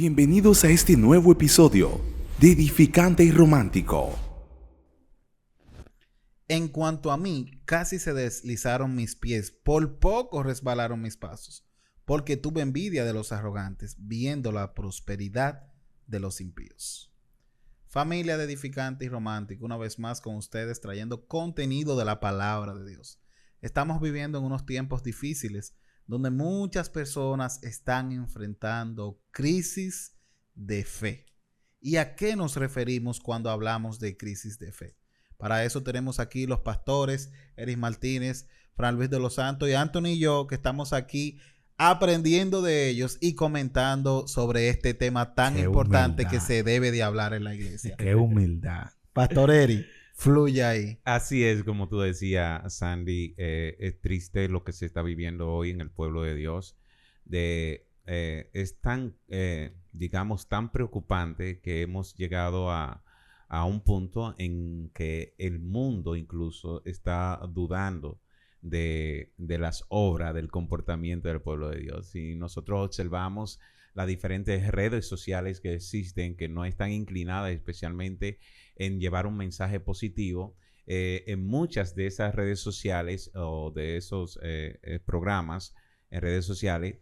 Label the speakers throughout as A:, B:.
A: Bienvenidos a este nuevo episodio de Edificante y Romántico.
B: En cuanto a mí, casi se deslizaron mis pies, por poco resbalaron mis pasos, porque tuve envidia de los arrogantes, viendo la prosperidad de los impíos. Familia de Edificante y Romántico, una vez más con ustedes trayendo contenido de la palabra de Dios. Estamos viviendo en unos tiempos difíciles donde muchas personas están enfrentando crisis de fe. ¿Y a qué nos referimos cuando hablamos de crisis de fe? Para eso tenemos aquí los pastores, Eris Martínez, Fran Luis de los Santos y Anthony y yo, que estamos aquí aprendiendo de ellos y comentando sobre este tema tan
C: Qué
B: importante
C: humildad.
B: que se debe de hablar en la iglesia.
C: Qué humildad.
B: Pastor Eris, fluye ahí.
D: Así es, como tú decías, Sandy, es triste lo que se está viviendo hoy en el pueblo de Dios. Es tan, digamos, tan preocupante que hemos llegado a un punto en que el mundo incluso está dudando de las obras, del comportamiento del pueblo de Dios. Y nosotros observamos las diferentes redes sociales que existen, que no están inclinadas especialmente en llevar un mensaje positivo. En muchas de esas redes sociales o de esos programas en redes sociales,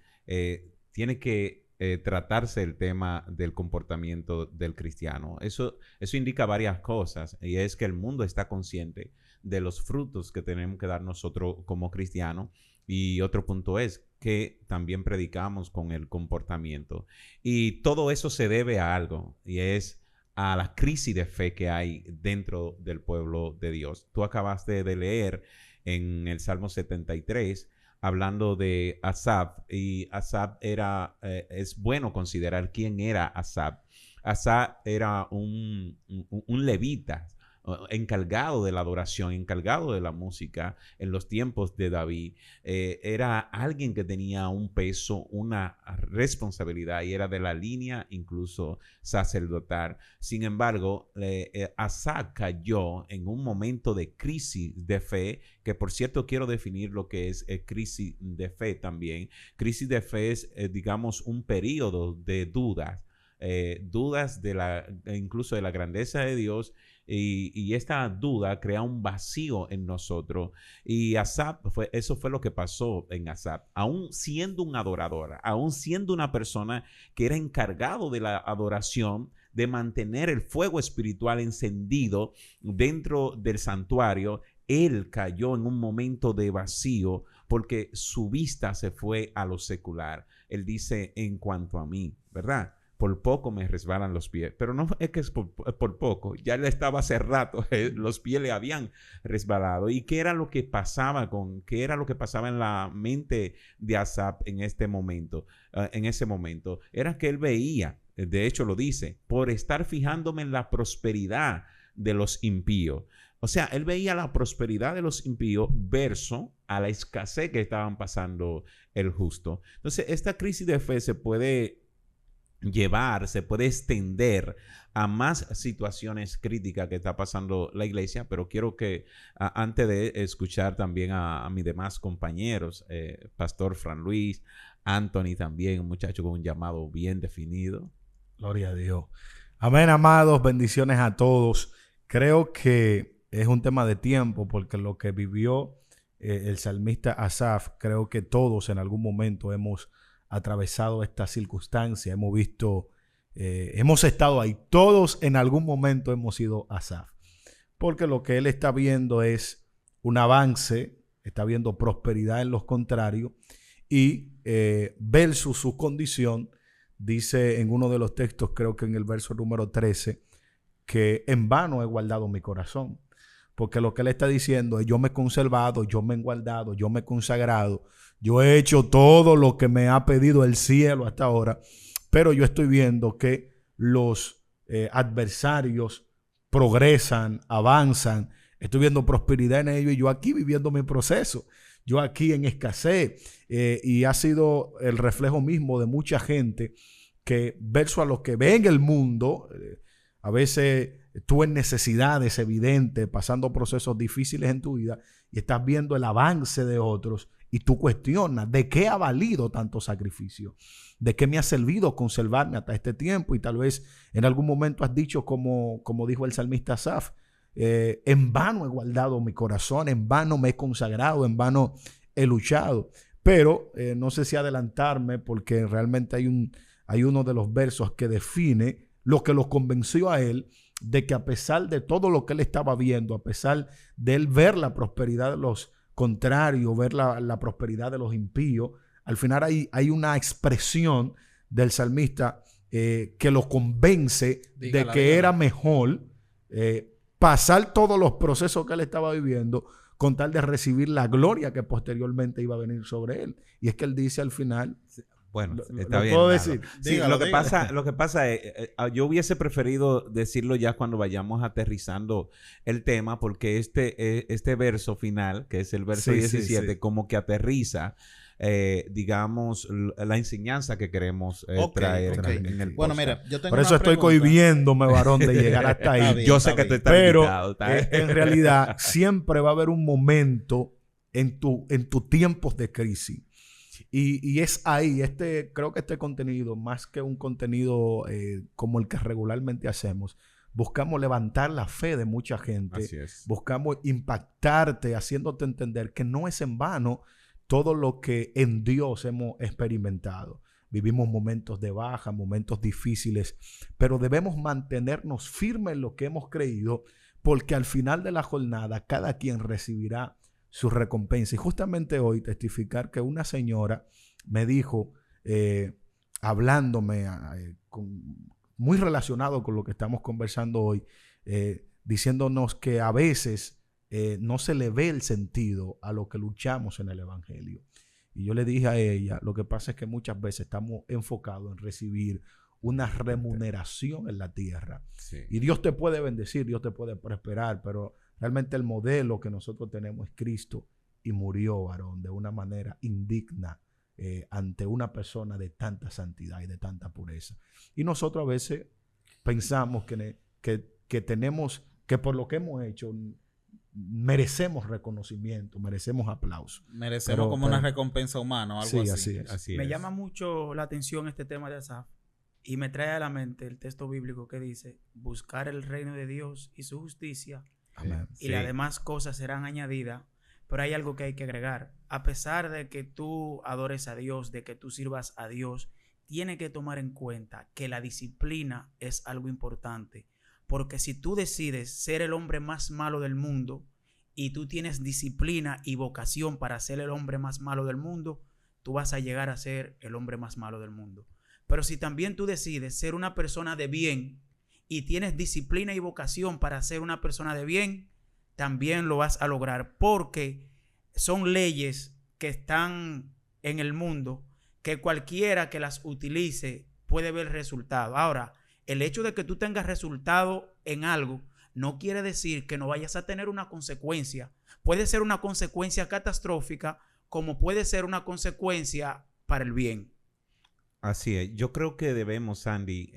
D: tiene que tratarse el tema del comportamiento del cristiano. Eso indica varias cosas, y es que el mundo está consciente de los frutos que tenemos que dar nosotros como cristianos. Y otro punto es que también predicamos con el comportamiento. Y todo eso se debe a algo, y es a la crisis de fe que hay dentro del pueblo de Dios. Tú acabaste de leer en el Salmo 73, hablando de Asaf, y Asaf es bueno considerar quién era Asaf. Asaf era un levita, encargado de la adoración, encargado de la música en los tiempos de David. Era alguien que tenía un peso, una responsabilidad, y era de la línea incluso sacerdotal. Sin embargo, Asaf cayó en un momento de crisis de fe, que por cierto quiero definir lo que es crisis de fe también. Crisis de fe es, digamos, un periodo de dudas. Dudas incluso de la grandeza de Dios, y esta duda crea un vacío en nosotros. Y Asaf, eso fue lo que pasó en Asaf. Aún siendo un adorador, aún siendo una persona que era encargado de la adoración, de mantener el fuego espiritual encendido dentro del santuario, él cayó en un momento de vacío porque su vista se fue a lo secular. Él dice: en cuanto a mí, ¿verdad? Por poco me resbalan los pies. Pero no es que es por poco. Ya le estaba hace rato. Los pies le habían resbalado. ¿Y qué era lo que pasaba en la mente de Asaf en este momento? En ese momento. Era que él veía, de hecho lo dice, por estar fijándome en la prosperidad de los impíos. O sea, él veía la prosperidad de los impíos verso a la escasez que estaban pasando el justo. Entonces, esta crisis de fe se puede extender a más situaciones críticas que está pasando la iglesia, pero quiero que antes de escuchar también a mis demás compañeros, Pastor Fran Luis, Anthony también, un muchacho con un llamado bien definido.
C: Gloria a Dios. Amén, amados. Bendiciones a todos. Creo que es un tema de tiempo, porque lo que vivió el salmista Asaf, creo que todos en algún momento hemos atravesado esta circunstancia, hemos visto, hemos estado ahí, todos en algún momento hemos sido Asaf, porque lo que él está viendo es un avance, está viendo prosperidad en los contrarios, y versus su condición, dice en uno de los textos, creo que en el verso número 13, que en vano he guardado mi corazón. Porque lo que él está diciendo es: yo me he conservado, yo me he guardado, yo me he consagrado, yo he hecho todo lo que me ha pedido el cielo hasta ahora, pero yo estoy viendo que los adversarios progresan, avanzan, estoy viendo prosperidad en ellos, y yo aquí viviendo mi proceso, yo aquí en escasez, y ha sido el reflejo mismo de mucha gente que verso a lo que ve en el mundo, A veces tú en necesidades evidentes, pasando procesos difíciles en tu vida y estás viendo el avance de otros y tú cuestionas ¿de qué ha valido tanto sacrificio? ¿De qué me ha servido conservarme hasta este tiempo? Y tal vez en algún momento has dicho como dijo el salmista Asaf, en vano he guardado mi corazón, en vano me he consagrado, en vano he luchado. Pero no sé si adelantarme porque realmente hay uno de los versos que define lo que lo convenció a él de que a pesar de todo lo que él estaba viendo, a pesar de él ver la prosperidad de los contrarios, ver la prosperidad de los impíos, al final hay una expresión del salmista que lo convence de que era mejor pasar todos los procesos que él estaba viviendo con tal de recibir la gloria que posteriormente iba a venir sobre él. Y es que él dice al final...
D: Bueno, está bien.
C: ¿Puedo decir?
D: Sí,
B: Dígalo,
D: lo que pasa es, yo hubiese preferido decirlo ya cuando vayamos aterrizando el tema, porque este verso final, que es el verso 17,
C: sí.
D: como que aterriza, digamos, la enseñanza que queremos traer en el
B: Bueno,
D: podcast.
B: mira, yo tengo
C: Por eso
B: una
C: estoy
B: pregunta.
C: cohibiéndome, varón, de llegar hasta ahí.
B: Está bien,
D: Yo sé que tú estás
C: Pero
D: invitado,
C: en realidad siempre va a haber un momento en tus tiempos de crisis. Y es ahí, creo que este contenido, más que un contenido como el que regularmente hacemos, buscamos levantar la fe de mucha gente.
D: Así es.
C: Buscamos impactarte, haciéndote entender que no es en vano todo lo que en Dios hemos experimentado. Vivimos momentos de baja, momentos difíciles, pero debemos mantenernos firmes en lo que hemos creído, porque al final de la jornada cada quien recibirá su recompensa. Y justamente hoy testificar que una señora me dijo, hablándome, muy relacionado con lo que estamos conversando hoy, diciéndonos que a veces no se le ve el sentido a lo que luchamos en el Evangelio. Y yo le dije a ella, lo que pasa es que muchas veces estamos enfocados en recibir una remuneración en la tierra.
D: Sí.
C: Y Dios te puede bendecir, Dios te puede prosperar, pero realmente el modelo que nosotros tenemos es Cristo, y murió, varón, de una manera indigna ante una persona de tanta santidad y de tanta pureza. Y nosotros a veces pensamos que tenemos, que por lo que hemos hecho merecemos reconocimiento, merecemos aplauso.
B: Merecemos como una recompensa humana o algo
C: sí,
B: así.
C: así es.
E: Me llama mucho la atención este tema de Asaf y me trae a la mente el texto bíblico que dice: buscar el reino de Dios y su justicia,
C: Amén.
E: y las demás cosas serán añadidas. Pero hay algo que hay que agregar. A pesar de que tú adores a Dios, de que tú sirvas a Dios, tienes que tomar en cuenta que la disciplina es algo importante. Porque si tú decides ser el hombre más malo del mundo y tú tienes disciplina y vocación para ser el hombre más malo del mundo, tú vas a llegar a ser el hombre más malo del mundo. Pero si también tú decides ser una persona de bien y tienes disciplina y vocación para ser una persona de bien, también lo vas a lograr, porque son leyes que están en el mundo que cualquiera que las utilice puede ver resultado. Ahora, el hecho de que tú tengas resultado en algo no quiere decir que no vayas a tener una consecuencia. Puede ser una consecuencia catastrófica, como puede ser una consecuencia para el bien.
D: Así es. Yo creo que debemos, Andy,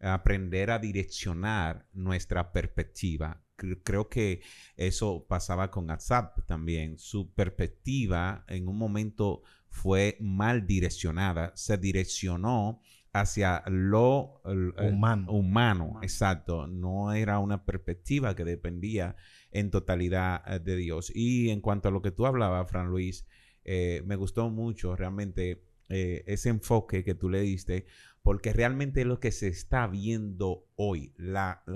D: aprender a direccionar nuestra perspectiva. Creo que eso pasaba con WhatsApp también. Su perspectiva en un momento fue mal direccionada. Se direccionó hacia lo humano. Exacto. No era una perspectiva que dependía en totalidad de Dios. Y en cuanto a lo que tú hablabas, Fran Luis, me gustó mucho realmente ese enfoque que tú le diste, porque realmente es lo que se está viendo hoy.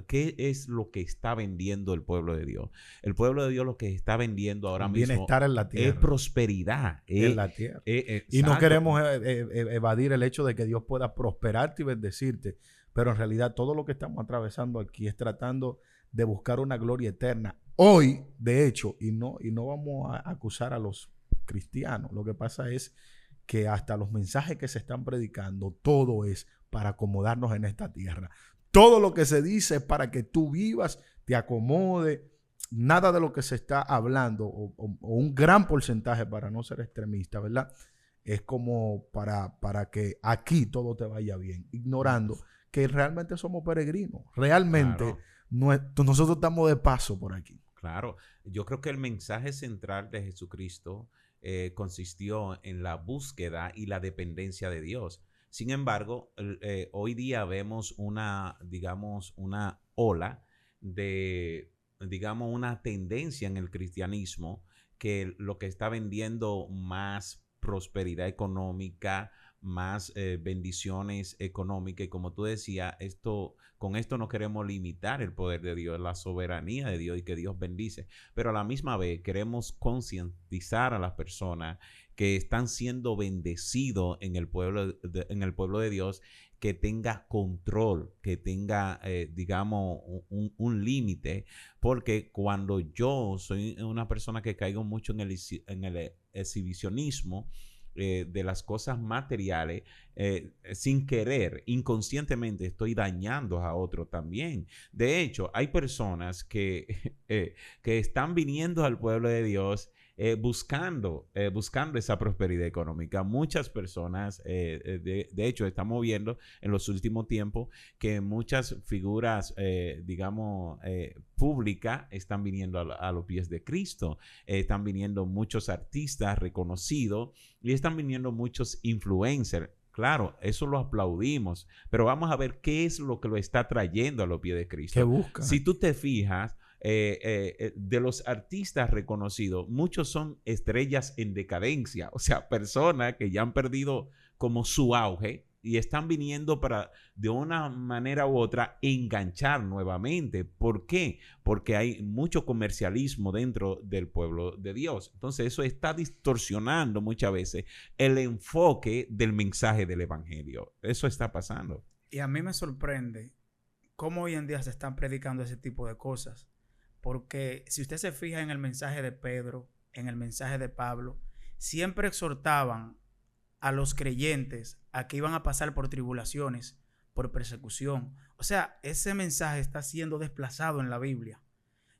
D: ¿Qué es lo que está vendiendo el pueblo de Dios? El pueblo de Dios lo que está vendiendo ahora mismo
C: bienestar en la tierra.
D: Es prosperidad.
C: En la tierra. Y no queremos evadir el hecho de que Dios pueda prosperarte y bendecirte, pero en realidad todo lo que estamos atravesando aquí es tratando de buscar una gloria eterna. Hoy, de hecho, y no vamos a acusar a los cristianos, lo que pasa es que hasta los mensajes que se están predicando, todo es para acomodarnos en esta tierra. Todo lo que se dice es para que tú vivas, te acomode. Nada de lo que se está hablando, o un gran porcentaje, para no ser extremista, ¿verdad? es como para que aquí todo te vaya bien, ignorando que realmente somos peregrinos. Realmente nosotros estamos de paso por aquí.
D: Claro, yo creo que el mensaje central de Jesucristo consistió en la búsqueda y la dependencia de Dios. Sin embargo, hoy día vemos una ola de, una tendencia en el cristianismo que lo que está vendiendo más prosperidad económica, más bendiciones económicas. Y como tú decías, con esto no queremos limitar el poder de Dios, la soberanía de Dios y que Dios bendice. Pero a la misma vez queremos concientizar a las personas que están siendo bendecidos en el pueblo de Dios, que tenga control, que tenga, un límite, porque cuando yo soy una persona que caigo mucho en el exhibicionismo de las cosas materiales, sin querer, inconscientemente estoy dañando a otro también. De hecho, hay personas que están viniendo al pueblo de Dios buscando esa prosperidad económica. Muchas personas, de hecho, estamos viendo en los últimos tiempos que muchas figuras, públicas están viniendo a los pies de Cristo. Están viniendo muchos artistas reconocidos y están viniendo muchos influencers. Claro, eso lo aplaudimos, pero vamos a ver qué es lo que lo está trayendo a los pies de Cristo.
C: ¿Qué busca?
D: Si tú te fijas, de los artistas reconocidos, muchos son estrellas en decadencia, o sea, personas que ya han perdido como su auge y están viniendo para, de una manera u otra, enganchar nuevamente. ¿Por qué? Porque hay mucho comercialismo dentro del pueblo de Dios. Entonces, eso está distorsionando muchas veces el enfoque del mensaje del evangelio. Eso está pasando.
E: Y a mí me sorprende cómo hoy en día se están predicando ese tipo de cosas. Porque si usted se fija en el mensaje de Pedro, en el mensaje de Pablo, siempre exhortaban a los creyentes a que iban a pasar por tribulaciones, por persecución. O sea, ese mensaje está siendo desplazado en la Biblia.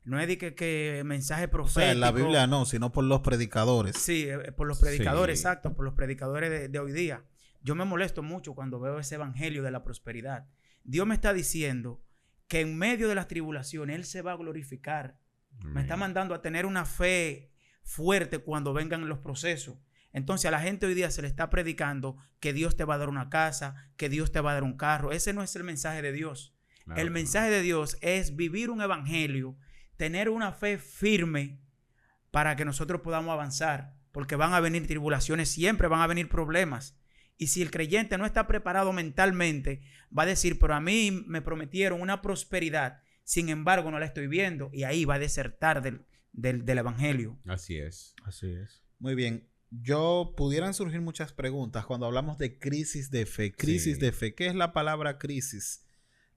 E: No es de que mensaje profético. O sea,
B: en la Biblia no, sino por los predicadores.
E: Sí, por los predicadores,
D: Sí.
E: exacto, por los predicadores de hoy día. Yo me molesto mucho cuando veo ese evangelio de la prosperidad. Dios me está diciendo que en medio de las tribulaciones Él se va a glorificar. Me está mandando a tener una fe fuerte cuando vengan los procesos. Entonces a la gente hoy día se le está predicando que Dios te va a dar una casa, que Dios te va a dar un carro. Ese no es el mensaje de Dios.
D: Claro,
E: El mensaje de Dios es vivir un evangelio, tener una fe firme para que nosotros podamos avanzar. Porque van a venir tribulaciones, siempre van a venir problemas. Y si el creyente no está preparado mentalmente, va a decir, pero a mí me prometieron una prosperidad, sin embargo no la estoy viendo. Y ahí va a desertar del evangelio.
D: Así es.
C: Así es.
B: Muy bien. Pudieran surgir muchas preguntas cuando hablamos de crisis de fe. Crisis
D: Sí.
B: de fe. ¿Qué es la palabra crisis?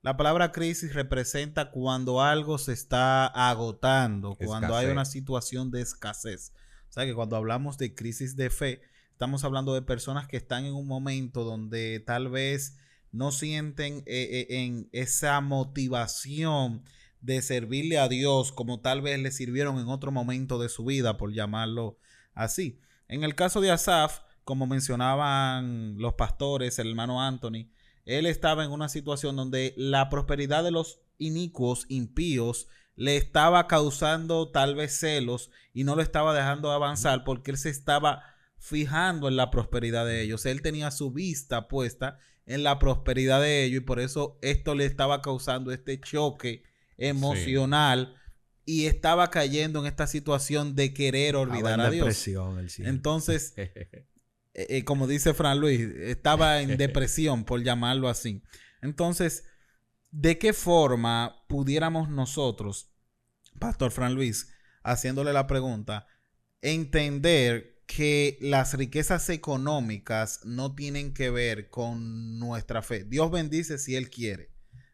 B: La palabra crisis representa cuando algo se está agotando, cuando hay
D: Escasez.
B: una situación de escasez. O sea que cuando hablamos de crisis de fe, estamos hablando de personas que están en un momento donde tal vez no sienten en esa motivación de servirle a Dios como tal vez le sirvieron en otro momento de su vida, por llamarlo así. En el caso de Asaf, como mencionaban los pastores, el hermano Anthony, él estaba en una situación donde la prosperidad de los inicuos, impíos, le estaba causando tal vez celos y no lo estaba dejando avanzar porque él se estaba fijando en la prosperidad de ellos. Él tenía su vista puesta en la prosperidad de ellos y por eso esto le estaba causando este choque emocional y estaba cayendo en esta situación de querer olvidar a Dios.
C: Depresión, el cielo.
B: Entonces, como dice Fran Luis, estaba en depresión, por llamarlo así. Entonces, ¿de qué forma pudiéramos nosotros, Pastor Fran Luis, haciéndole la pregunta, entender que las riquezas económicas no tienen que ver con nuestra fe? Dios bendice si Él quiere,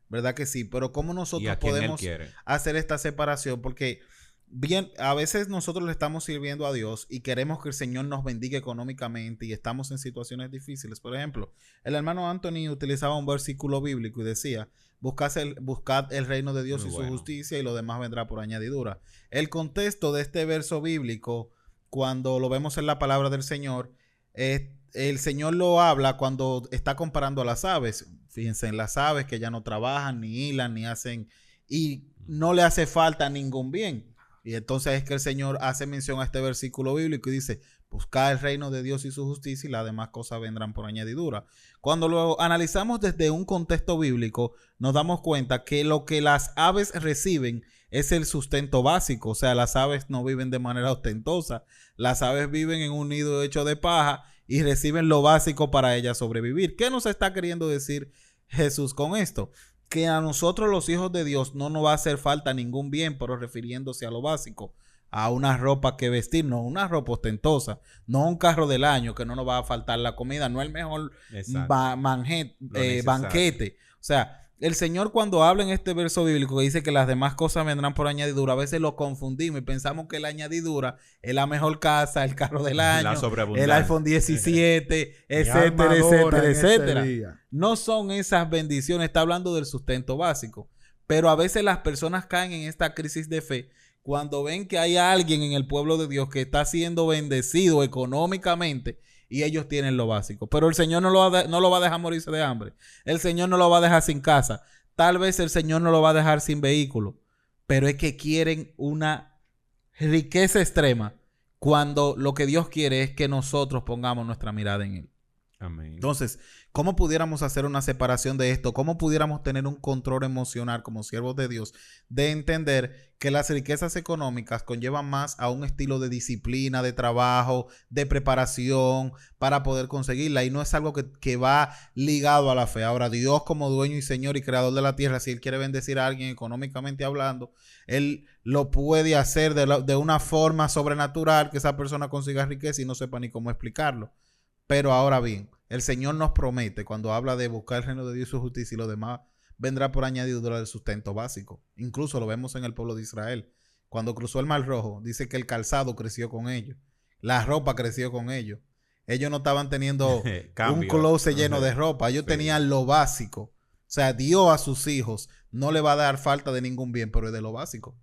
B: ¿verdad que sí? Pero ¿cómo
D: Y
B: nosotros
D: a quien Él
B: podemos
D: quiere.
B: hacer esta separación? Porque bien, a veces nosotros le estamos sirviendo a Dios y queremos que el Señor nos bendiga económicamente y estamos en situaciones difíciles. Por ejemplo, el hermano Anthony utilizaba un versículo bíblico y decía: buscad el reino de Dios
D: Muy
B: y
D: bueno.
B: su justicia y lo demás vendrá por añadidura. El contexto de este verso bíblico, cuando lo vemos en la palabra del Señor, el Señor lo habla cuando está comparando a las aves. Fíjense en las aves que ya no trabajan, ni hilan, ni hacen, y no le hace falta ningún bien. Y entonces es que el Señor hace mención a este versículo bíblico y dice, buscad el reino de Dios y su justicia y las demás cosas vendrán por añadidura. Cuando lo analizamos desde un contexto bíblico, nos damos cuenta que lo que las aves reciben es el sustento básico. O sea, las aves no viven de manera ostentosa. Las aves viven en un nido hecho de paja y reciben lo básico para ellas sobrevivir. ¿Qué nos está queriendo decir Jesús con esto? Que a nosotros los hijos de Dios no nos va a hacer falta ningún bien, pero refiriéndose a lo básico, a una ropa que vestir, no una ropa ostentosa, no un carro del año que no nos va a faltar la comida, no el mejor banquete. O sea, el Señor cuando habla en este verso bíblico que dice que las demás cosas vendrán por añadidura, a veces lo confundimos y pensamos que la añadidura es la mejor casa, el carro del año, el iPhone 17, etcétera, etcétera, etcétera. No son esas bendiciones, está hablando del sustento básico. Pero a veces las personas caen en esta crisis de fe cuando ven que hay alguien en el pueblo de Dios que está siendo bendecido económicamente y ellos tienen lo básico. Pero el Señor no lo va a dejar morirse de hambre. El Señor no lo va a dejar sin casa. Tal vez el Señor no lo va a dejar sin vehículo. Pero es que quieren una riqueza extrema cuando lo que Dios quiere es que nosotros pongamos nuestra mirada en Él.
D: Amén.
B: Entonces, ¿cómo pudiéramos hacer una separación de esto? ¿Cómo pudiéramos tener un control emocional como siervos de Dios de entender que las riquezas económicas conllevan más a un estilo de disciplina, de trabajo, de preparación para poder conseguirla? Y no es algo que va ligado a la fe. Ahora, Dios como dueño y Señor y creador de la tierra, si Él quiere bendecir a alguien económicamente hablando, Él lo puede hacer de una forma sobrenatural, que esa persona consiga riqueza y no sepa ni cómo explicarlo. Pero ahora bien, el Señor nos promete cuando habla de buscar el reino de Dios y su justicia y lo demás vendrá por añadidura del sustento básico. Incluso lo vemos en el pueblo de Israel. Cuando cruzó el Mar Rojo, dice que el calzado creció con ellos. La ropa creció con ellos. Ellos no estaban teniendo un closet lleno de ropa. Ellos tenían lo básico. O sea, Dios a sus hijos no le va a dar falta de ningún bien, pero es de lo básico.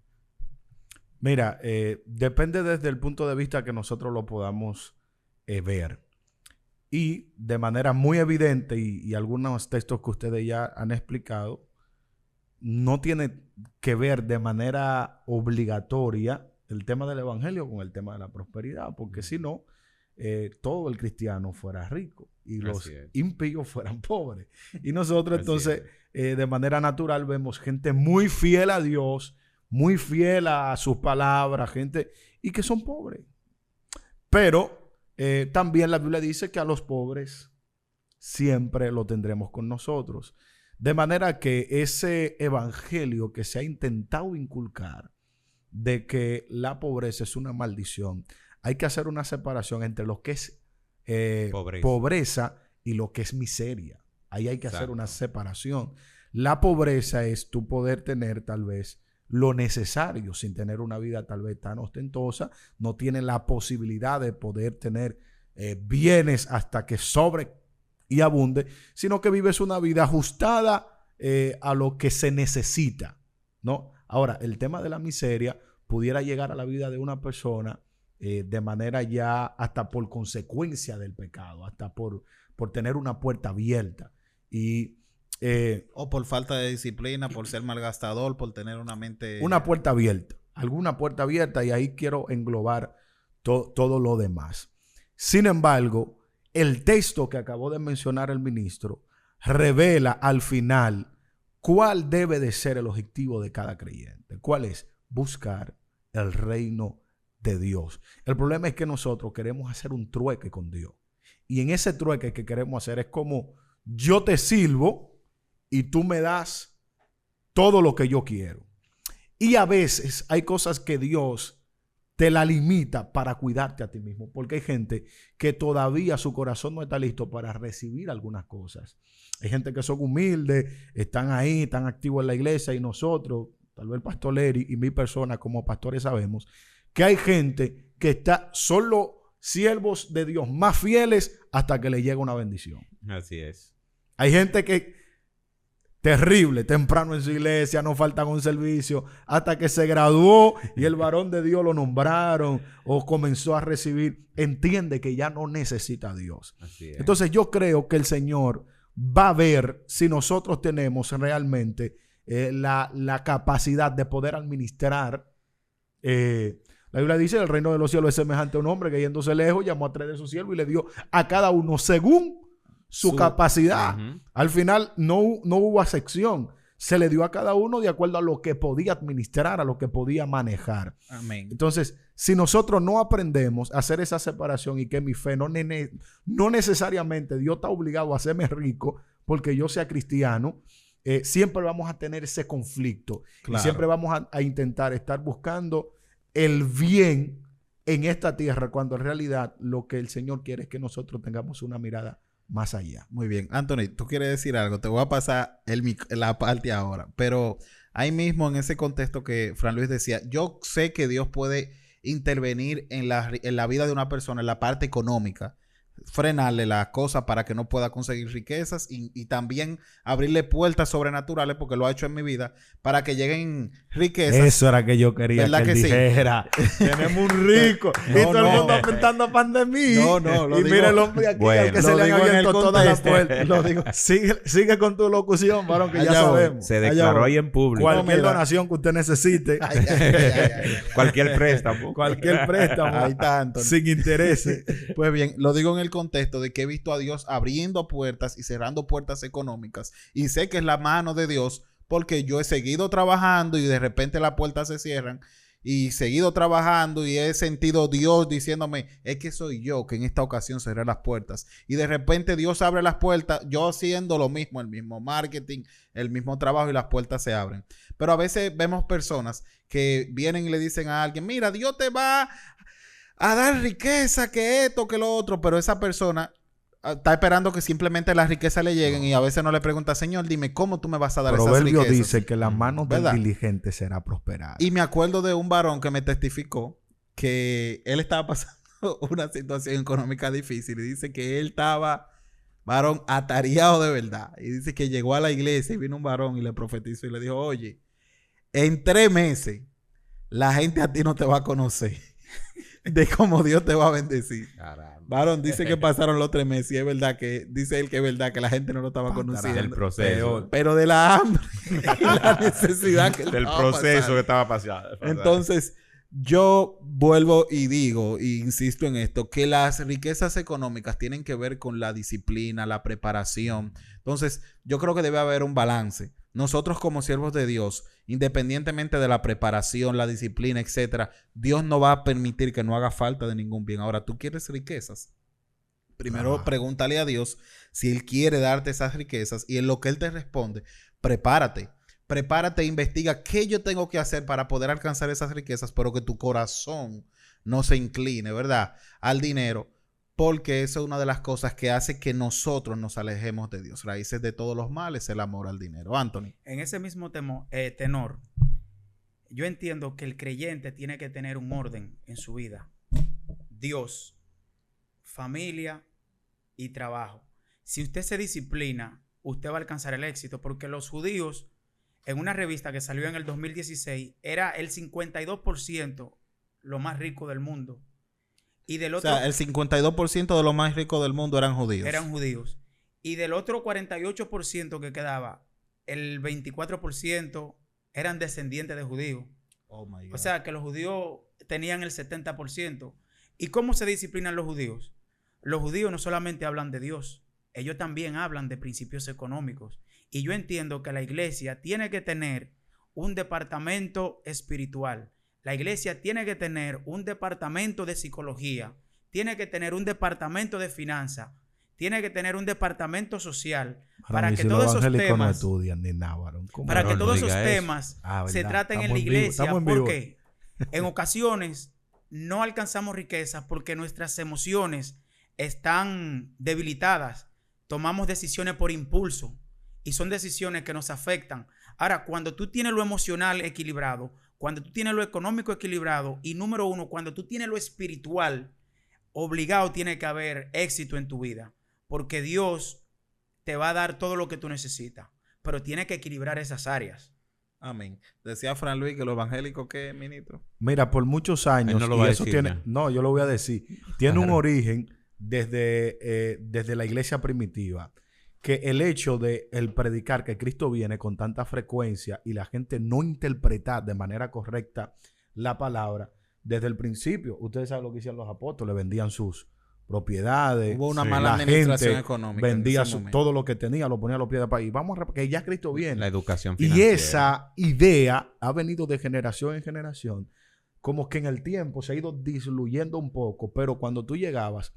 C: Mira, depende desde el punto de vista que nosotros lo podamos ver. Y de manera muy evidente, y algunos textos que ustedes ya han explicado, no tiene que ver de manera obligatoria el tema del evangelio con el tema de la prosperidad, porque si no, todo el cristiano fuera rico y los impíos fueran pobres. Y nosotros entonces, de manera natural, vemos gente muy fiel a Dios, muy fiel a sus palabras, gente, y que son pobres. Pero también la Biblia dice que a los pobres siempre lo tendremos con nosotros. De manera que ese evangelio que se ha intentado inculcar de que la pobreza es una maldición, hay que hacer una separación entre lo que es pobreza y lo que es miseria. Ahí hay que hacer una separación. La pobreza es tú poder tener tal vez lo necesario sin tener una vida tal vez tan ostentosa. No tienen la posibilidad de poder tener bienes hasta que sobre y abunde, sino que vives una vida ajustada a lo que se necesita, ¿no? Ahora, el tema de la miseria pudiera llegar a la vida de una persona de manera ya hasta por consecuencia del pecado, hasta por tener una puerta abierta. Y
B: o por falta de disciplina, por ser malgastador, por tener una mente...
C: Una puerta abierta, alguna puerta abierta, y ahí quiero englobar todo lo demás. Sin embargo, el texto que acabó de mencionar el ministro revela al final cuál debe de ser el objetivo de cada creyente. ¿Cuál es? Buscar el reino de Dios. El problema es que nosotros queremos hacer un trueque con Dios. Y en ese trueque que queremos hacer es como yo te sirvo y tú me das todo lo que yo quiero. Y a veces hay cosas que Dios te la limita para cuidarte a ti mismo. Porque hay gente que todavía su corazón no está listo para recibir algunas cosas. Hay gente que son humildes, están ahí, están activos en la iglesia, y nosotros, tal vez el pastor Leri y mi persona como pastores sabemos que hay gente que son los siervos de Dios más fieles hasta que le llega una bendición.
D: Así es.
C: Hay gente que terrible, temprano en su iglesia, no faltan un servicio, hasta que se graduó y el varón de Dios lo nombraron o comenzó a recibir, entiende que ya no necesita a Dios.
D: Así es.
C: Entonces yo creo que el Señor va a ver si nosotros tenemos realmente la capacidad de poder administrar. La Biblia dice, el reino de los cielos es semejante a un hombre que yéndose lejos llamó a 3 de sus siervos y le dio a cada uno según su capacidad. Al final no hubo acepción. Se le dio a cada uno de acuerdo a lo que podía administrar, a lo que podía manejar.
B: Amén.
C: Entonces, si nosotros no aprendemos a hacer esa separación y que mi fe no necesariamente Dios está obligado a hacerme rico porque yo sea cristiano, siempre vamos a tener ese conflicto.
B: Claro.
C: Y siempre vamos a intentar estar buscando el bien en esta tierra cuando en realidad lo que el Señor quiere es que nosotros tengamos una mirada más allá.
B: Muy bien. Anthony, tú quieres decir algo. Te voy a pasar la parte ahora. Pero ahí mismo, en ese contexto que Fran Luis decía, yo sé que Dios puede intervenir en la vida de una persona, en la parte económica, frenarle las cosas para que no pueda conseguir riquezas y también abrirle puertas sobrenaturales, porque lo ha hecho en mi vida, para que lleguen riquezas.
C: Eso era que yo quería
B: ¿Verdad
C: que él
B: que sí?
C: dijera. Tenemos un rico.
B: No,
C: y todo el
B: no.
C: mundo enfrentando pandemia.
B: No, lo
C: y
B: digo.
C: mira el hombre aquí
D: Bueno,
C: al que se
B: lo
C: le han
B: digo en el
C: abierto todas las
B: contexto.
C: puertas. Lo digo. Sigue con tu locución, varón, que ya
B: Allá voy.
C: sabemos.
D: Se
C: Allá
D: declaró
C: voy.
D: ahí en público.
C: Cualquier
B: mira.
C: donación que usted necesite,
B: Ay.
D: Cualquier préstamo.
C: cualquier préstamo,
B: Ahí está, Anthony.
C: sin intereses.
B: Pues bien, lo digo en el contexto de que he visto a Dios abriendo puertas y cerrando puertas económicas. Y sé que es la mano de Dios porque yo he seguido trabajando y de repente las puertas se cierran. Y seguido trabajando y he sentido Dios diciéndome, es que soy yo que en esta ocasión cerré las puertas. Y de repente Dios abre las puertas, yo haciendo lo mismo, el mismo marketing, el mismo trabajo y las puertas se abren. Pero a veces vemos personas que vienen y le dicen a alguien, mira, Dios te va a dar riqueza, que esto, que lo otro. Pero esa persona está esperando que simplemente las riquezas le lleguen y a veces no le pregunta, Señor, dime, ¿cómo tú me vas a dar esas
C: Proverbio
B: riquezas?
C: dice que la mano del
B: ¿Verdad?
C: diligente será prosperada.
B: Y me acuerdo de un varón que me testificó que él estaba pasando una situación económica difícil y dice que él estaba, varón, atareado de verdad. Y dice que llegó a la iglesia y vino un varón y le profetizó y le dijo, oye, en 3 meses la gente a ti no te va a conocer de cómo Dios te va a bendecir.
D: Caramba.
B: Varón, dice que pasaron los 3 meses y es verdad que, dice él que es verdad que la gente no lo estaba conociendo.
D: El proceso.
B: Pero de la hambre y la necesidad que él
D: Del
B: estaba
D: proceso
B: pasando.
D: que estaba pasando.
B: Entonces, yo vuelvo y digo, e insisto en esto, que las riquezas económicas tienen que ver con la disciplina, la preparación. Entonces, yo creo que debe haber un balance. Nosotros como siervos de Dios, independientemente de la preparación, la disciplina, etcétera, Dios no va a permitir que no haga falta de ningún bien. Ahora, ¿tú quieres riquezas? Primero, pregúntale a Dios si Él quiere darte esas riquezas y en lo que Él te responde, prepárate. Prepárate e investiga qué yo tengo que hacer para poder alcanzar esas riquezas, pero que tu corazón no se incline, ¿verdad?, al dinero, porque eso es una de las cosas que hace que nosotros nos alejemos de Dios. Raíces de todos los males, el amor al dinero. Anthony.
E: En ese mismo tenor, yo entiendo que el creyente tiene que tener un orden en su vida. Dios, familia y trabajo. Si usted se disciplina, usted va a alcanzar el éxito, porque los judíos, en una revista que salió en el 2016, era el 52% lo más rico del mundo. Y del otro,
B: O sea, el 52% de los más ricos del mundo eran judíos.
E: eran judíos. Y del otro 48% que quedaba, el 24% eran descendientes de judíos.
B: Oh my God.
E: O sea, que los judíos tenían el 70%. ¿Y cómo se disciplinan los judíos? Los judíos no solamente hablan de Dios, ellos también hablan de principios económicos. Y yo entiendo que la iglesia tiene que tener un departamento espiritual. La iglesia tiene que tener un departamento de psicología, tiene que tener un departamento de finanzas, tiene que tener un departamento social para que todos esos temas, para que todos esos temas se traten en la iglesia. Porque en ocasiones no alcanzamos riqueza porque nuestras emociones están debilitadas. Tomamos decisiones por impulso y son decisiones que nos afectan. Ahora, cuando tú tienes lo emocional equilibrado, cuando tú tienes lo económico equilibrado y número 1, cuando tú tienes lo espiritual, obligado tiene que haber éxito en tu vida, porque Dios te va a dar todo lo que tú necesitas. pero tiene que equilibrar esas áreas.
B: Amén. Decía Fran Luis que lo evangélico, ¿qué, ministro?
C: Mira, por muchos años,
D: Él no lo
C: y
D: va a
C: eso
D: decir
C: tiene,
D: ya.
C: no, yo lo voy a decir, tiene un
D: Claro.
C: origen desde la iglesia primitiva, que el hecho de el predicar que Cristo viene con tanta frecuencia y la gente no interpretar de manera correcta la palabra, desde el principio, ustedes saben lo que hicieron los apóstoles, vendían sus propiedades,
B: Hubo una
D: Sí.
B: mala
C: la
B: administración
C: gente
B: económica. en
C: vendía
B: ese momento.
C: todo lo que tenía, lo ponía a los pies del país. Vamos a que ya Cristo viene.
D: La educación
C: Y
D: financiera.
C: esa idea ha venido de generación en generación, como que en el tiempo se ha ido disluyendo un poco, pero cuando tú llegabas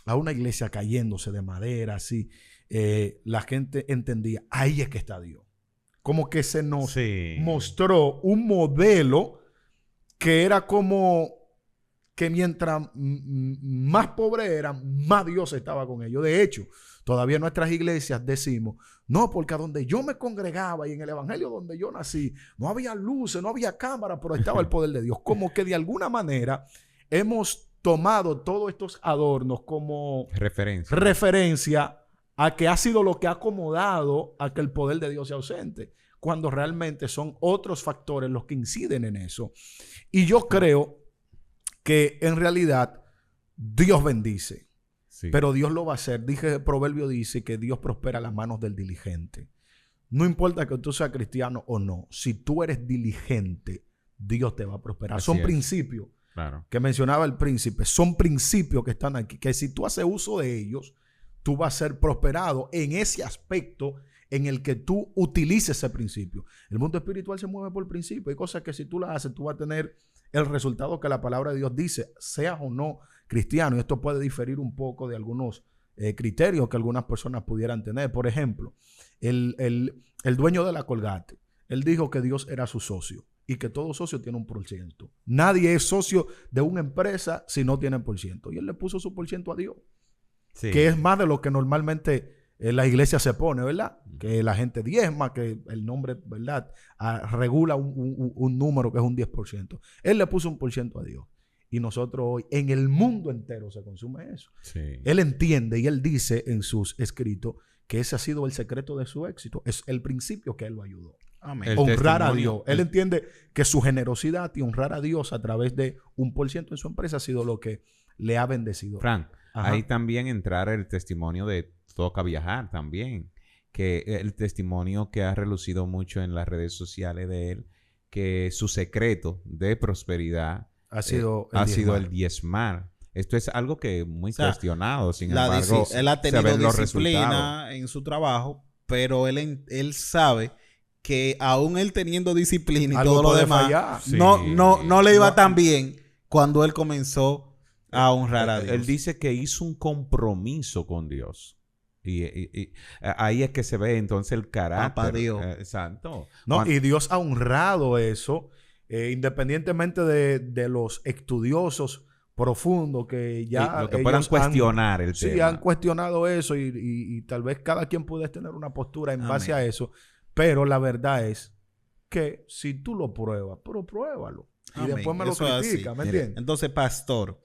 C: a una iglesia cayéndose de madera, así, la gente entendía, ahí es que está Dios. Como que se nos
D: Sí.
C: mostró un modelo que era como que mientras más pobres eran, más Dios estaba con ellos. De hecho, todavía en nuestras iglesias decimos, no, porque a donde yo me congregaba y en el evangelio donde yo nací, no había luces, no había cámaras, pero estaba el poder de Dios. Como que de alguna manera hemos tomado todos estos adornos como
D: Referencia.
C: referencia a que ha sido lo que ha acomodado a que el poder de Dios sea ausente, cuando realmente son otros factores los que inciden en eso. Y yo creo que en realidad Dios bendice,
D: Sí.
C: pero Dios lo va a hacer. Dije, el proverbio dice que Dios prospera las manos del diligente. No importa que tú seas cristiano o no, si tú eres diligente, Dios te va a prosperar.
D: Así
C: Son
D: es.
C: principios
D: Claro.
C: que mencionaba el príncipe, son principios que están aquí, que si tú haces uso de ellos, tú vas a ser prosperado en ese aspecto en el que tú utilices ese principio. El mundo espiritual se mueve por principio. Hay cosas que si tú las haces, tú vas a tener el resultado que la palabra de Dios dice, seas o no cristiano. Y esto puede diferir un poco de algunos criterios que algunas personas pudieran tener. Por ejemplo, el dueño de la Colgate, él dijo que Dios era su socio y que todo socio tiene un por ciento. Nadie es socio de una empresa si no tiene por ciento. Y él le puso su por ciento a Dios,
D: Sí.
C: que es más de lo que normalmente la iglesia se pone, ¿verdad? Que la gente diezma, que el nombre, ¿verdad? Regula un número que es un 10%. Él le puso un por ciento a Dios. Y nosotros hoy, en el mundo entero se consume eso.
D: Sí.
C: Él entiende y él dice en sus escritos que ese ha sido el secreto de su éxito. Es el principio que él lo ayudó.
B: Amén.
D: El
C: Honrar a
D: testimonio,
C: Dios. Él entiende que su generosidad y honrar a Dios a través de un por ciento en su empresa ha sido lo que le ha bendecido.
D: Frank,
C: Ajá.
D: ahí también entrar el testimonio de Toca Viajar también, que el testimonio que ha relucido mucho en las redes sociales de él, que su secreto de prosperidad
C: Ha sido
D: el diezmar. Esto es algo que muy
B: O sea,
D: cuestionado, sin
B: La
D: embargo,
B: disi- él ha
D: se
B: tenido
D: ven los resultados.
B: disciplina en su trabajo, pero él sabe que aún él teniendo disciplina y
C: Algo
B: todo lo
C: puede
B: demás,
C: fallar.
D: Sí.
B: no le iba
C: No.
B: tan bien cuando él comenzó a honrar a Dios.
D: Él dice que hizo un compromiso con Dios. Y ahí es que se ve entonces el carácter.
B: Papá Dios.
D: Exacto.
C: No,
D: Cuando-
C: y Dios ha honrado eso, independientemente de los estudiosos profundos que ya
D: lo que puedan
C: ellos
D: cuestionar el
C: sí,
D: tema.
C: han cuestionado eso y tal vez cada quien puede tener una postura en base
B: Amén.
C: a eso, pero la verdad es que si tú lo pruebas, pero pruébalo. Y
B: Amén.
C: después me lo
B: Eso es así.
C: critica, ¿me
D: Mira,
C: entiendes?
B: Entonces, pastor,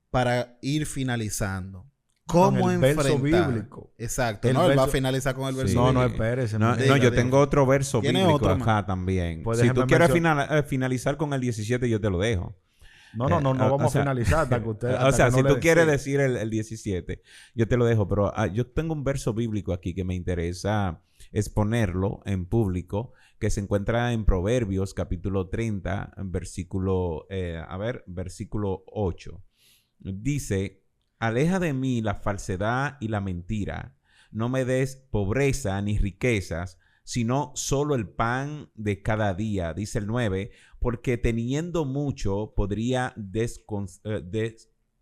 B: para ir finalizando,
C: Con
B: ¿cómo
C: el verso
B: enfrentar?
C: bíblico.
B: Exacto.
C: El
B: No, él va a
C: verso-
B: finalizar con el
D: Sí.
B: verso.
C: No, no,
B: bíblico.
C: espérese.
D: No,
C: man.
D: no, yo
B: Diga,
D: tengo otro verso
B: ¿Tiene
D: bíblico
B: otro,
D: acá
B: man?
D: también.
C: Pues
D: Si tú
C: déjeme
D: quieres
C: mencionar-
D: finalizar con el 17, yo te lo dejo.
C: No vamos
D: o sea,
C: a finalizar hasta que usted...
D: O
C: hasta
D: sea,
C: que no
D: si
C: le
D: tú
C: dé.
D: quieres
C: Sí.
D: decir el 17, yo te lo dejo. Pero yo tengo un verso bíblico aquí que me interesa exponerlo en público, que se encuentra en Proverbios, capítulo 30, versículo 8. Dice: aleja de mí la falsedad y la mentira. No me des pobreza ni riquezas, sino solo el pan de cada día. Dice el 9, porque teniendo mucho podría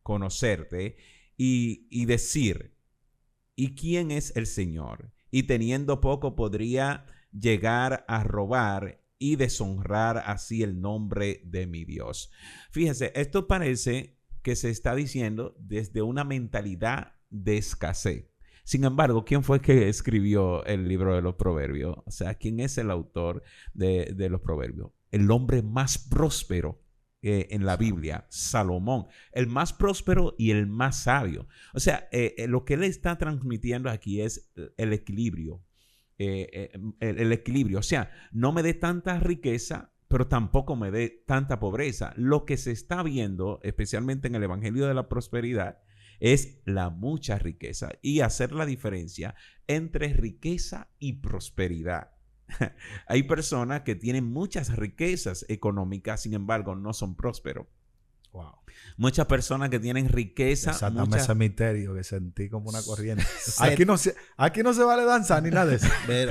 D: desconocerte y decir, ¿y quién es el Señor? Y teniendo poco podría llegar a robar y deshonrar así el nombre de mi Dios. Fíjese, esto parece que se está diciendo desde una mentalidad de escasez. Sin embargo, ¿quién fue que escribió el libro de los Proverbios? O sea, ¿quién es el autor de los Proverbios? El hombre más próspero en la Biblia, Salomón. El más próspero y el más sabio. O sea, lo que él está transmitiendo aquí es el equilibrio el equilibrio. O sea, no me dé tanta riqueza, pero tampoco me dé tanta pobreza. Lo que se está viendo, especialmente en el Evangelio de la Prosperidad, es la mucha riqueza y hacer la diferencia entre riqueza y prosperidad. Hay personas que tienen muchas riquezas económicas, sin embargo, no son prósperos.
C: Wow.
D: Muchas personas que tienen riqueza.
C: Desátame ese misterio que sentí como una corriente. Aquí no se vale danzar ni nada de eso.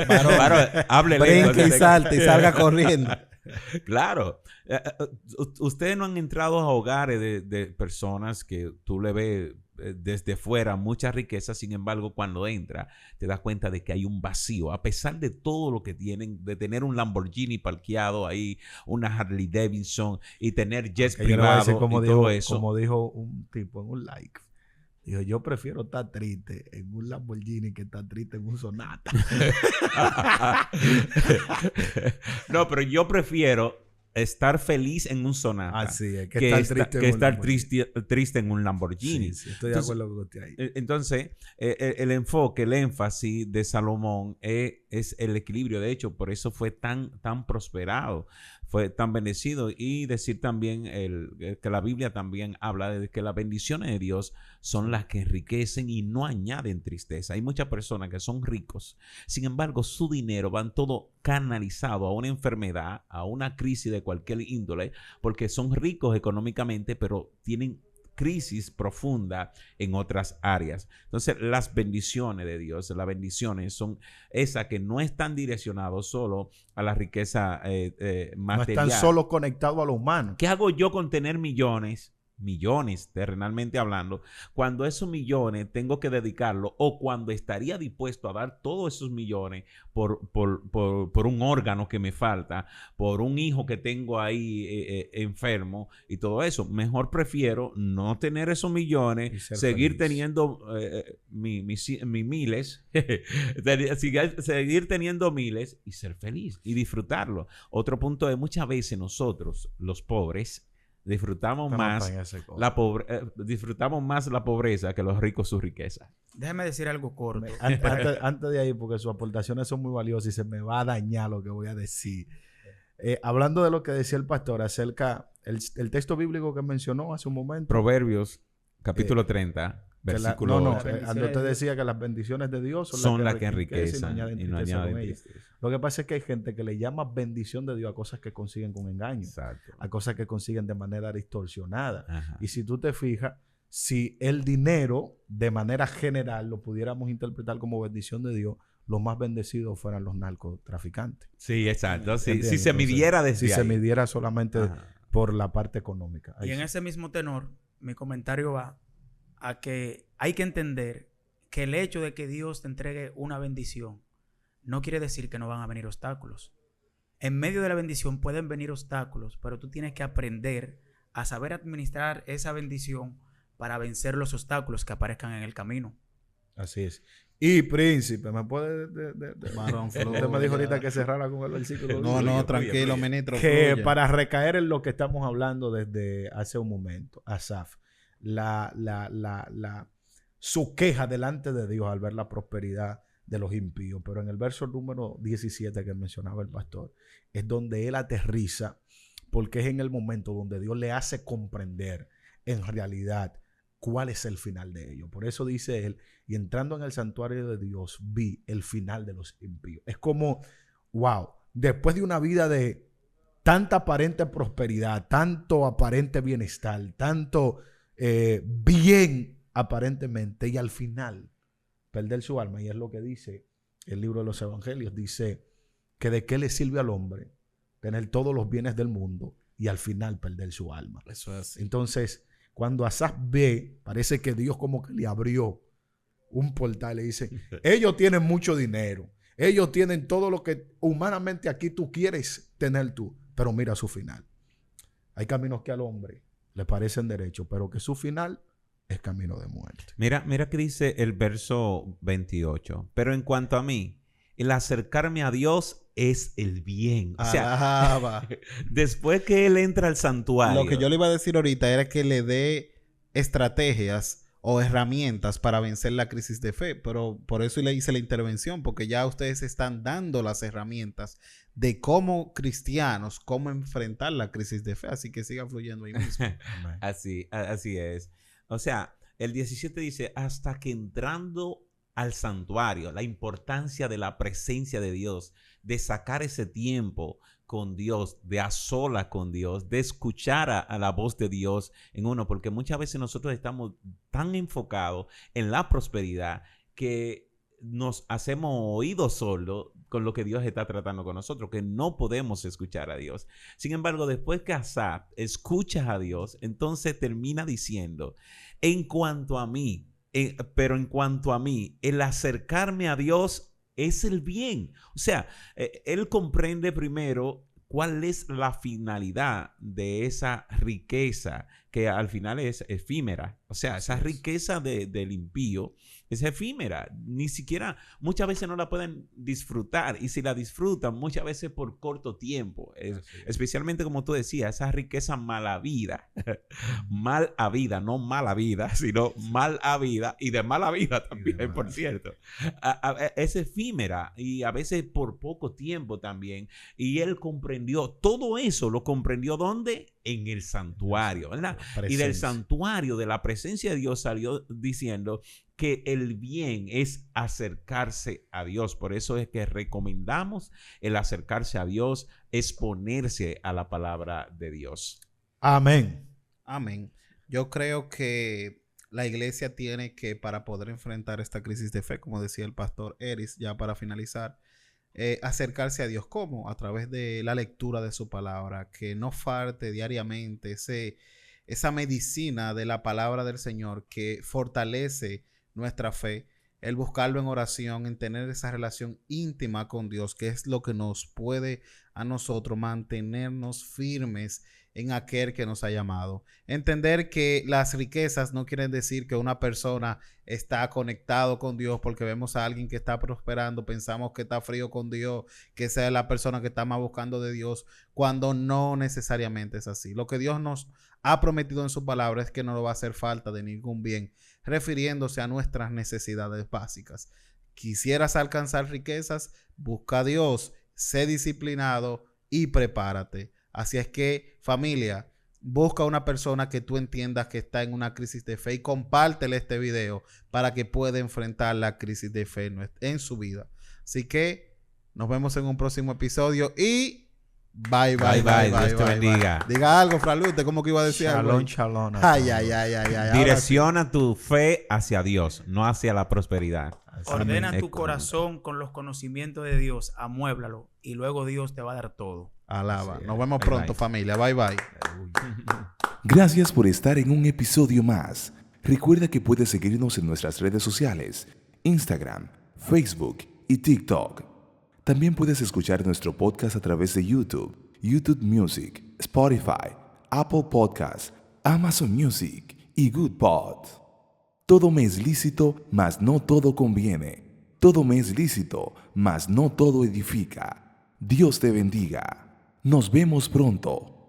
D: Varón, háblele.
B: Brinque y salte y salga corriendo.
D: Claro. Ustedes no han entrado a hogares de personas que tú le ves desde fuera mucha riqueza, sin embargo, cuando entra, te das cuenta de que hay un vacío. A pesar de todo lo que tienen, de tener un Lamborghini parqueado ahí, una Harley Davidson y tener jets privados y todo eso.
C: Como dijo un tipo en un like. Dijo, yo prefiero estar triste en un Lamborghini que estar triste en un Sonata.
D: No, pero yo prefiero estar feliz en un Sonata.
C: Así es,
D: que estar triste en un Lamborghini.
C: Sí, estoy de acuerdo con usted ahí.
D: Entonces, el enfoque, el énfasis de Salomón es el equilibrio. De hecho, por eso fue tan prosperado, fue tan bendecido. Y decir también que la Biblia también habla de que las bendiciones de Dios son las que enriquecen y no añaden tristeza. Hay muchas personas que son ricos, sin embargo, su dinero van todo canalizado a una enfermedad, a una crisis de cualquier índole, porque son ricos económicamente, pero tienen crisis profunda en otras áreas. Entonces, las bendiciones de Dios, las bendiciones son esas que no están direccionadas solo a la riqueza material.
C: No están solo conectados a lo humano.
D: ¿Qué hago yo con tener millones terrenalmente hablando, cuando esos millones tengo que dedicarlo, o cuando estaría dispuesto a dar todos esos millones por un órgano que me falta, por un hijo que tengo ahí enfermo y todo eso? Mejor prefiero no tener esos millones, seguir teniendo mis miles, seguir teniendo miles y ser feliz y disfrutarlo. Otro punto es, muchas veces nosotros, los pobres, disfrutamos más la pobreza que los ricos su riqueza.
E: Déjeme decir algo corto.
C: Antes de ahí, porque sus aportaciones son muy valiosas y se me va a dañar lo que voy a decir. Hablando de lo que decía el pastor acerca el texto bíblico que mencionó hace un momento.
D: Proverbios, capítulo 30, versículo 8.
C: Cuando usted decía que las bendiciones de Dios
D: son las que enriquecen y no añaden tristeza.
C: Lo que pasa es que hay gente que le llama bendición de Dios a cosas que consiguen con engaño.
D: Exacto.
C: A cosas que consiguen de manera distorsionada.
D: Ajá.
C: Y si tú te fijas, si el dinero de manera general lo pudiéramos interpretar como bendición de Dios, los más bendecidos fueran los narcotraficantes.
D: Sí, exacto. Si se midiera desde
C: si
D: ahí.
C: se midiera solamente por la parte económica.
E: Y en ese mismo tenor, mi comentario va a que hay que entender que el hecho de que Dios te entregue una bendición no quiere decir que no van a venir obstáculos. En medio de la bendición pueden venir obstáculos, pero tú tienes que aprender a saber administrar esa bendición para vencer los obstáculos que aparezcan en el camino.
C: Así es. Y príncipe, ¿me puede...?
B: Varón,
C: Usted me dijo ahorita que cerrara con el versículo.
B: No, tranquilo, ministro.
C: Que
B: fluya.
C: para recaer en lo que estamos hablando desde hace un momento, Asaf, su queja delante de Dios al ver la prosperidad de los impíos. Pero en el verso número 17 que mencionaba el pastor, es donde él aterriza, porque es en el momento donde Dios le hace comprender en realidad cuál es el final de ello. Por eso dice él, y entrando en el santuario de Dios, vi el final de los impíos. Es como, wow, después de una vida de tanta aparente prosperidad, tanto aparente bienestar, tanto bien aparentemente, y al final perder su alma. Y es lo que dice el libro de los Evangelios. Dice que de qué le sirve al hombre tener todos los bienes del mundo y al final perder su alma.
B: Eso es así.
C: Entonces, cuando Asaf ve, parece que Dios como que le abrió un portal y le dice, ellos tienen mucho dinero, ellos tienen todo lo que humanamente aquí tú quieres tener tú, pero mira su final. Hay caminos que al hombre le parecen derechos, pero que su final es camino de muerte.
D: Mira que dice el verso 28. Pero en cuanto a mí, el acercarme a Dios es el bien. O sea, después que él entra al santuario.
B: Lo que yo le iba a decir ahorita era que le dé estrategias o herramientas para vencer la crisis de fe, pero por eso le hice la intervención, porque ya ustedes están dando las herramientas de cómo cristianos, cómo enfrentar la crisis de fe, así que siga fluyendo ahí mismo.
D: Así es. O sea, el 17 dice, hasta que entrando al santuario, la importancia de la presencia de Dios, de sacar ese tiempo con Dios, de a sola con Dios, de escuchar a la voz de Dios en uno, porque muchas veces nosotros estamos tan enfocados en la prosperidad que nos hacemos oídos sordos con lo que Dios está tratando con nosotros, que no podemos escuchar a Dios. Sin embargo, después que Asaf escucha a Dios, entonces termina diciendo, en cuanto a mí, el acercarme a Dios es el bien. O sea, él comprende primero cuál es la finalidad de esa riqueza que al final es efímera. O sea, esa riqueza del impío es efímera. Ni siquiera, muchas veces no la pueden disfrutar. Y si la disfrutan, muchas veces por corto tiempo. Especialmente, como tú decías, esa riqueza mal habida. Mal habida, no mala vida, sino mal habida. Y de mala vida también, por cierto. Es efímera y a veces por poco tiempo también. Y él comprendió todo eso. ¿Lo comprendió dónde? En el santuario, ¿verdad? Y del santuario, de la presencia de Dios, salió diciendo que el bien es acercarse a Dios. Por eso es que recomendamos el acercarse a Dios, exponerse a la palabra de Dios.
C: Amén.
B: Amén. Yo creo que la iglesia tiene que, para poder enfrentar esta crisis de fe, como decía el pastor Eris, ya para finalizar, acercarse a Dios. ¿Cómo? A través de la lectura de su palabra, que no falte diariamente esa medicina de la palabra del Señor que fortalece nuestra fe, el buscarlo en oración, en tener esa relación íntima con Dios, que es lo que nos puede a nosotros mantenernos firmes en aquel que nos ha llamado. Entender que las riquezas no quieren decir que una persona está conectado con Dios, porque vemos a alguien que está prosperando, pensamos que está frío con Dios, que esa es la persona que está más buscando de Dios, cuando no necesariamente es así. Lo que Dios nos ha prometido en su palabra es que no nos va a hacer falta de ningún bien, refiriéndose a nuestras necesidades básicas. Quisieras alcanzar riquezas, busca a Dios, sé disciplinado y prepárate. Así es que, familia, busca una persona que tú entiendas que está en una crisis de fe y compártele este video para que pueda enfrentar la crisis de fe en su vida. Así que nos vemos en un próximo episodio y bye.
D: Dios te bendiga.
B: Diga algo, Fralute, ¿cómo que iba a decir algo?
C: Shalom.
B: Ay.
D: Direcciona tu fe hacia Dios, no hacia la prosperidad.
E: Ordena tu corazón con los conocimientos de Dios, amuéblalo y luego Dios te va a dar todo.
B: Alaba.
D: Sí,
B: Nos vemos
D: bye,
B: pronto,
D: bye.
B: familia. Bye.
A: Gracias por estar en un episodio más. Recuerda que puedes seguirnos en nuestras redes sociales, Instagram, Facebook y TikTok. También puedes escuchar nuestro podcast a través de YouTube, YouTube Music, Spotify, Apple Podcasts, Amazon Music y Goodpod. Todo me es lícito, mas no todo conviene. Todo me es lícito, mas no todo edifica. Dios te bendiga. Nos vemos pronto.